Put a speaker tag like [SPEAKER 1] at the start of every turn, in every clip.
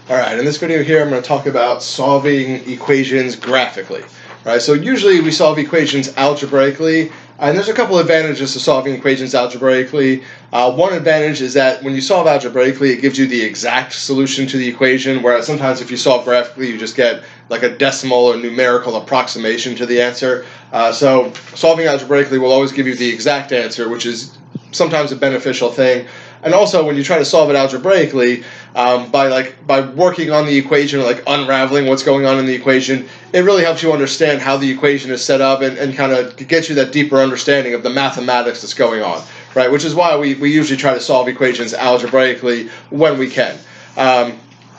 [SPEAKER 1] Alright, in this video here I'm going to talk about solving equations graphically. Right, so usually we solve equations algebraically, and there's a couple advantages to solving equations algebraically. One advantage is that when you solve algebraically, it gives you the exact solution to the equation, whereas sometimes if you solve graphically, you just get like a decimal or numerical approximation to the answer. So solving algebraically will always give you the exact answer, which is sometimes a beneficial thing. And also, when you try to solve it algebraically, by working on the equation, or like unraveling what's going on in the equation, it really helps you understand how the equation is set up and kind of gets you that deeper understanding of the mathematics that's going on, right? Which is why we usually try to solve equations algebraically when we can.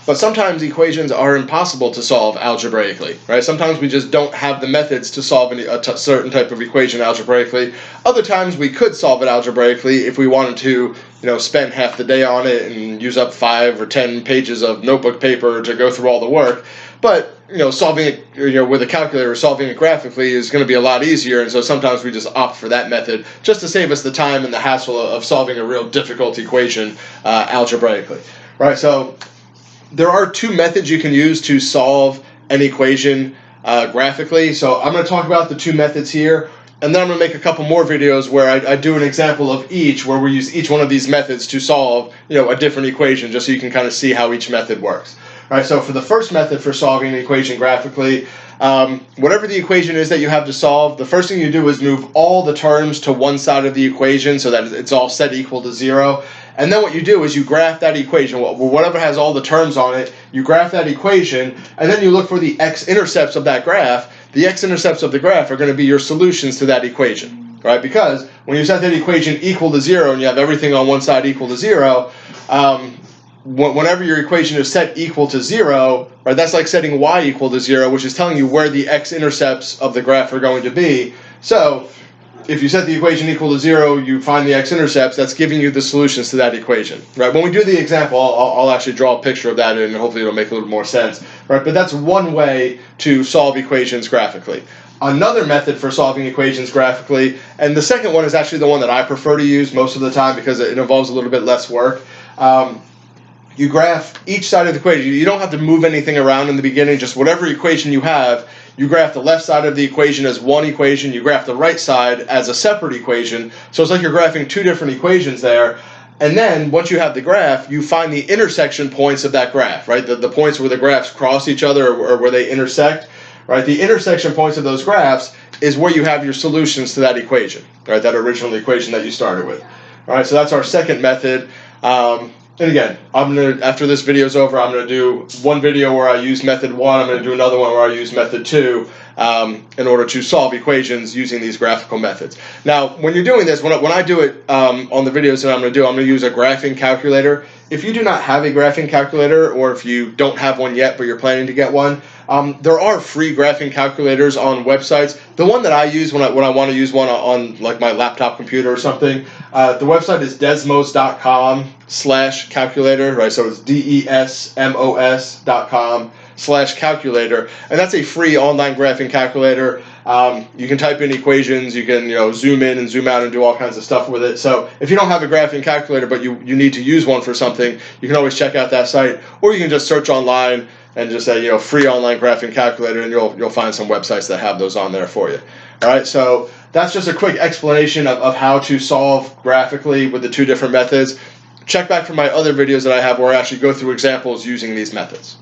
[SPEAKER 1] But sometimes equations are impossible to solve algebraically, right? Sometimes we just don't have the methods to solve a certain type of equation algebraically. Other times we could solve it algebraically if we wanted to, spend half the day on it and use up 5 or 10 pages of notebook paper to go through all the work. But solving it, with a calculator, solving it graphically is going to be a lot easier, and so sometimes we just opt for that method just to save us the time and the hassle of solving a real difficult equation algebraically, right? So there are two methods you can use to solve an equation graphically. So I'm going to talk about the two methods here, and then I'm going to make a couple more videos where I do an example of each, where we use each one of these methods to solve a different equation, just so you can kind of see how each method works. All right, so for the first method for solving an equation graphically, whatever the equation is that you have to solve, the first thing you do is move all the terms to one side of the equation so that it's all set equal to 0. And then what you do is you graph that equation, whatever has all the terms on it, you graph that equation, and then you look for the x-intercepts of that graph. The x-intercepts of the graph are going to be your solutions to that equation, right? Because when you set that equation equal to 0 and you have everything on one side equal to 0, whenever your equation is set equal to 0, right, that's like setting y equal to 0, which is telling you where the x-intercepts of the graph are going to be. So if you set the equation equal to 0, you find the x-intercepts, that's giving you the solutions to that equation, right? When we do the example, I'll actually draw a picture of that, and hopefully it'll make a little more sense, right? But that's one way to solve equations graphically. Another method for solving equations graphically, and the second one is actually the one that I prefer to use most of the time because it involves a little bit less work. You graph each side of the equation. You don't have to move anything around in the beginning, just whatever equation you have, you graph the left side of the equation as one equation, you graph the right side as a separate equation. So it's like you're graphing two different equations there. And then once you have the graph, you find the intersection points of that graph, right? The points where the graphs cross each other or where they intersect, right? The intersection points of those graphs is where you have your solutions to that equation, right? That original equation that you started with. All right, so that's our second method. And again, after this video is over, I'm going to do one video where I use method 1. I'm going to do another one where I use method 2 in order to solve equations using these graphical methods. Now, when you're doing this, when I do it on the videos that I'm going to use a graphing calculator. If you do not have a graphing calculator, or if you don't have one yet but you're planning to get one, there are free graphing calculators on websites. The one that I use when I want to use one on like my laptop computer or something, the website is desmos.com/calculator, right? So it's desmos.com/calculator, and that's a free online graphing calculator. You can type in equations, you can zoom in and zoom out and do all kinds of stuff with it. So if you don't have a graphing calculator but you need to use one for something, you can always check out that site, or you can just search online and just say free online graphing calculator, and you'll find some websites that have those on there for you. All right, so that's just a quick explanation of how to solve graphically with the two different methods. Check back for my other videos that I have where I actually go through examples using these methods.